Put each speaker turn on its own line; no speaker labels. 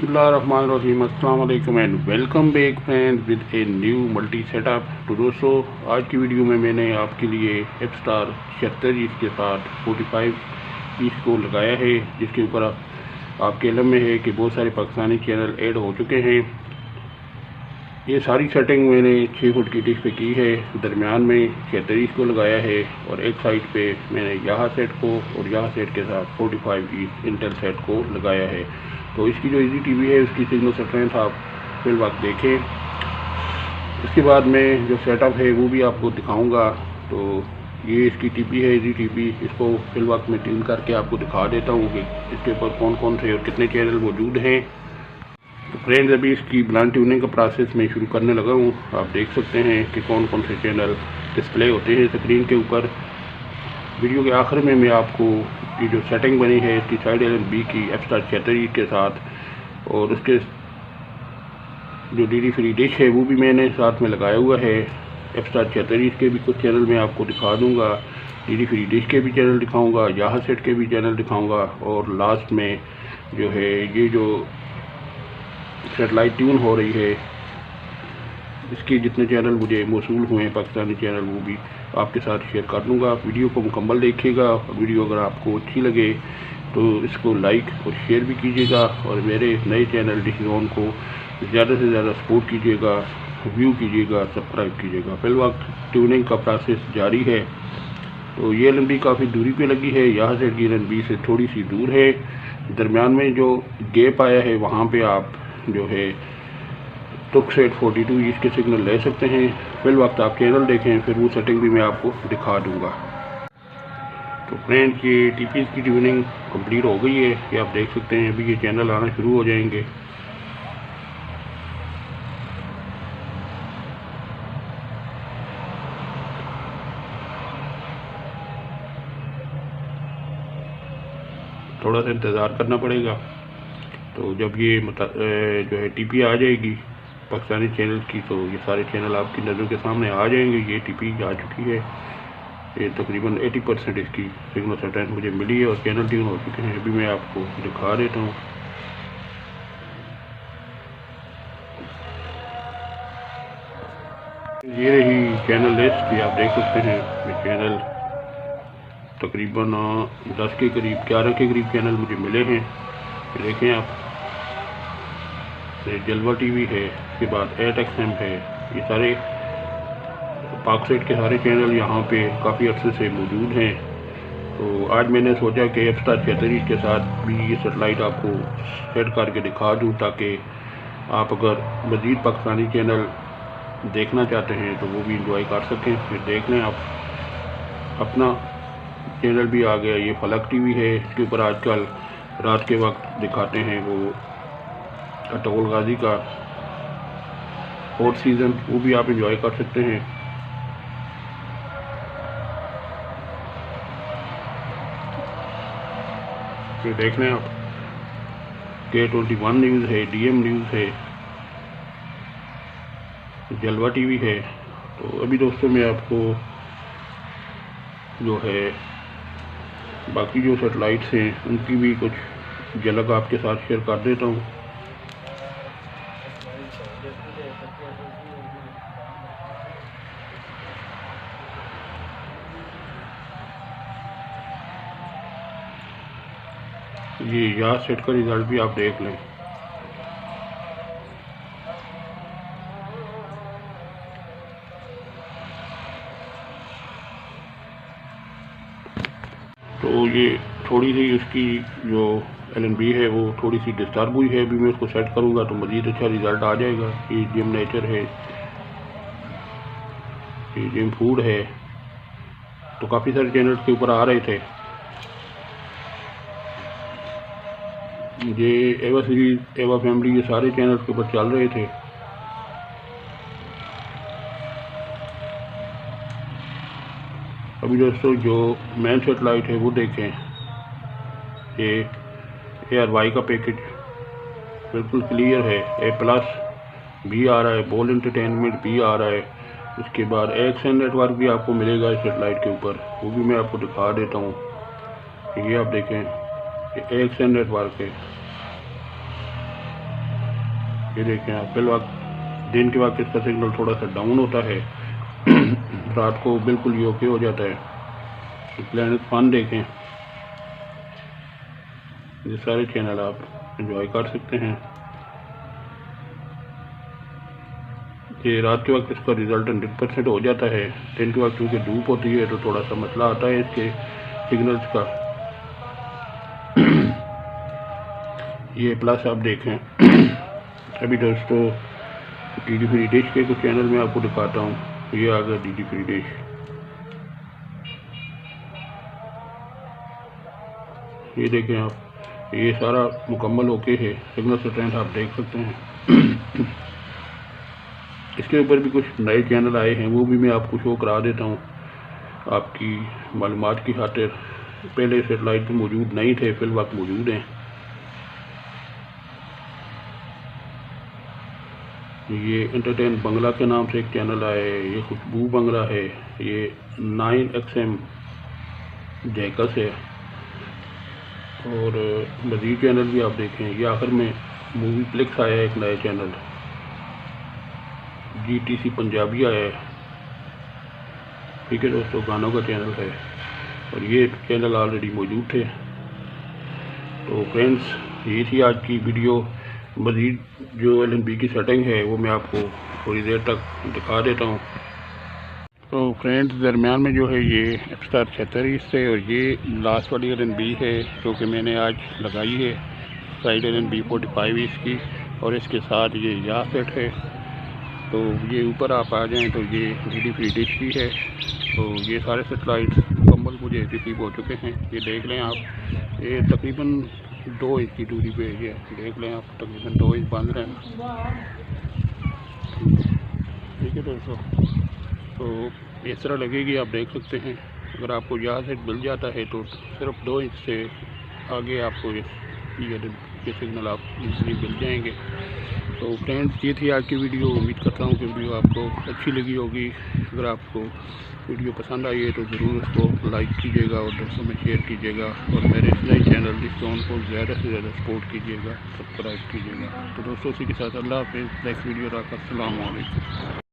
बिस्मिल्लाहिर्रहमानिर्रहीम, अस्सलाम वालेकुम and welcome back friend with a new multi setup. तो दोस्तों, आज की वीडियो में मैंने आपके लिए एफस्टार 76 इंच के साथ 45 इंच को लगाया है, जिसके ऊपर आपके इल्म में है कि बहुत सारे पाकिस्तानी चैनल ऐड हो चुके हैं। ये सारी सेटिंग मैंने 6 फुट की डिश पे की है। दरमियान में 76 इंच को लगाया है और एक साइड पे मैंने यहाँ सेट को और यहाँ सेट के साथ 45 इंच इंटेल सेट को लगाया है। तो इसकी जो इजी टीवी है उसकी सिग्नल स्ट्रेंथ आप फिल वक्त देखें। इसके बाद में जो सेटअप है वो भी आपको दिखाऊंगा। तो ये इसकी टीवी है, इजी टीवी। इसको फिल वक्त में ट्यून करके आपको दिखा देता हूँ कि इसके ऊपर कौन कौन से और कितने चैनल मौजूद हैं। तो फ्रेंड्स, अभी इसकी ब्लाइंड ट्यूनिंग का प्रोसेस मैं शुरू करने लगा हूँ। आप देख सकते हैं कि कौन कौन से चैनल डिस्प्ले होते हैं स्क्रीन के ऊपर। वीडियो के आखिर में मैं आपको ये जो सेटिंग बनी है इसकी साइड LNB की एफस्टार 76 के साथ और उसके जो DD फ्री डिश है वो भी मैंने साथ में लगाया हुआ है। एफस्टार 76 के भी कुछ चैनल मैं आपको दिखा दूंगा, DD फ्री डिश के भी चैनल दिखाऊंगा, यहाँ सेट के भी चैनल दिखाऊंगा और लास्ट में जो है ये जो सेटेलाइट ट्यून हो रही है इसके जितने चैनल मुझे मौसूल हुए हैं पाकिस्तानी चैनल, वो भी आपके साथ शेयर कर दूंगा। वीडियो को मुकम्मल देखिएगा। वीडियो अगर आपको अच्छी लगे तो इसको लाइक और शेयर भी कीजिएगा और मेरे नए चैनल डिश जोन को ज़्यादा से ज़्यादा सपोर्ट कीजिएगा, व्यू कीजिएगा, सब्सक्राइब कीजिएगा। फिल वक्त ट्यूनिंग का प्रोसेस जारी है। तो ये LNB काफ़ी दूरी पे लगी है, यहाँ से LNB से थोड़ी सी दूर है। दरमियान में जो गैप आया है वहाँ पे आप जो है टुकसेट 42 इंच के सिग्नल ले सकते हैं। फिल वक्त आप चैनल देखें, फिर वो सेटिंग भी मैं आपको दिखा दूंगा। तो फ्रेंड्स, ये टीपीज की ट्यूनिंग कंप्लीट हो गई है, ये आप देख सकते हैं। अभी ये चैनल आना शुरू हो जाएंगे। थोड़ा सा इंतज़ार करना पड़ेगा। तो जब ये जो है टीपी आ जाएगी पाकिस्तानी चैनल की, तो ये सारे चैनल आपकी नज़र के सामने आ जाएंगे। ये टीपी आ चुकी है, ये तकरीबन 80% इसकी सिग्नल स्ट्रेंथ मुझे मिली है और चैनल ट्यून हो चुके हैं। अभी मैं आपको दिखा देता हूँ। ये रही चैनल लिस्ट, ये आप देख सकते हैं। ये चैनल तकरीबन 10 के करीब, 11 के करीब चैनल मुझे मिले हैं। देखें आप, जलवा टीवी है, इसके बाद 8XM है। ये सारे पाकसेट के सारे चैनल यहाँ पे काफ़ी अर्से से मौजूद हैं। तो आज मैंने सोचा कि एफस्टार 76 के साथ भी ये सेटेलाइट आपको सेट करके दिखा दूँ, ताकि आप अगर मज़ीद पाकिस्तानी चैनल देखना चाहते हैं तो वो भी इंजॉय कर सकें। फिर देख लें आप, अपना चैनल भी आ गया। ये फलक टीवी है, इसके ऊपर आजकल रात के वक्त दिखाते हैं वो अटोल गाजी का 4th सीज़न, वो भी आप इंजॉय कर सकते हैं। फिर देख लें आप, K21 न्यूज़ है, DM न्यूज़ है, जलवा टीवी है। तो अभी दोस्तों मैं आपको जो है बाकी जो सेटेलाइट्स हैं उनकी भी कुछ झलक आपके साथ शेयर कर देता हूँ। ये यहाँ सेट का रिज़ल्ट भी आप देख लें। तो ये थोड़ी सी उसकी जो LNB है वो थोड़ी सी डिस्टर्ब हुई है। अभी मैं उसको सेट करूँगा तो मज़ीद अच्छा रिज़ल्ट आ जाएगा। ये जिम नेचर है, ये जिम फूड है। तो काफ़ी सारे चैनल्स के ऊपर आ रहे थे। ये एवा सीरीज, एवा फैमिली, ये सारे चैनल्स के ऊपर चल रहे थे। अभी दोस्तों जो मेन सेटेलाइट है वो देखें। ये ARY का पैकेज बिल्कुल क्लियर है। A+ भी आ रहा है, बॉल एंटरटेनमेंट भी आ रहा है। उसके बाद AXN नेटवर्क भी आपको मिलेगा इस सेटेलाइट के ऊपर, वो भी मैं आपको दिखा देता हूँ। ये आप देखें, ये AXN नेटवर्क है। ये देखें आप, फिल वक्त दिन के वक्त इसका सिग्नल थोड़ा सा डाउन होता है, रात को बिल्कुल ये ओके हो जाता है। प्लैनेट फन देखें, ये सारे चैनल आप एंजॉय कर सकते हैं। ये रात के वक्त इसका रिज़ल्ट 100% हो जाता है। दिन के वक्त क्योंकि धूप होती है तो थोड़ा सा मसला आता है इसके सिग्नल्स का। ये प्लस आप देखें, अभी दोस्तों डीडी फ्री डिश के कुछ चैनल में आपको दिखाता हूँ। ये आ गया डीडी फ्री डिश, ये देखें आप, ये सारा मुकम्मल ओके है, सिग्नल स्ट्रेंथ आप देख सकते हैं। इसके ऊपर भी कुछ नए चैनल आए हैं, वो भी मैं आपको शो करा देता हूँ आपकी मालूमात की खातिर। पहले सेटेलाइट पे मौजूद नहीं थे, फिल वक्त मौजूद हैं। ये एंटरटेन बंगला के नाम से एक चैनल आया है, ये खुशबू बंगला है, ये 9XM जैकस है, और मज़ीद चैनल भी आप देखें। ये आखिर में मूवी प्लिक्स आया है, एक नया चैनल GTC पंजाबी आया है, ठीक है दोस्तों, गानों का चैनल है, और ये चैनल ऑलरेडी मौजूद थे। तो फ्रेंड्स, ये थी आज की वीडियो। मज़ीद जो LNB की सेटिंग है वो मैं आपको थोड़ी देर तक दिखा देता हूँ। तो फ्रेंड्स, दरमियान में जो है ये F-Star 76 से, और ये लास्ट वाली LNB है जो कि मैंने आज लगाई है, साइड LNB 45 इसकी, और इसके साथ ये या सेट है। तो ये ऊपर आप आ जाएं तो ये डीडी फ्री डिश की है। तो ये सारे सेटेलाइट मुकम्मल मुझे रिसीव हो चुके हैं, ये देख लें आप। ये तकरीबन 2 इंच की दूरी पे ये देख लें आप, तकरीबन 2 इंच बंद रहे हैं, ठीक है दोस्तों। तो इस तरह लगेगी, आप देख सकते हैं। अगर आपको यहाँ से मिल जाता है तो सिर्फ 2 इंच से आगे आपको ये सिग्नल आप इजीली मिल जाएंगे। तो फ्रेंड्स, ये थी आज की वीडियो। उम्मीद करता हूँ कि वीडियो आपको अच्छी लगी होगी। अगर आपको वीडियो पसंद आई है तो ज़रूर उसको लाइक कीजिएगा और दोस्तों में शेयर कीजिएगा, और मेरे इस नए चैनल डिस्काउंट को ज़्यादा से ज़्यादा सपोर्ट कीजिएगा, सब्सक्राइब कीजिएगा। तो दोस्तों, इसी के साथ अल्लाह हाफ़िज़। नेक्स्ट वीडियो तक अस्सलाम वालेकुम।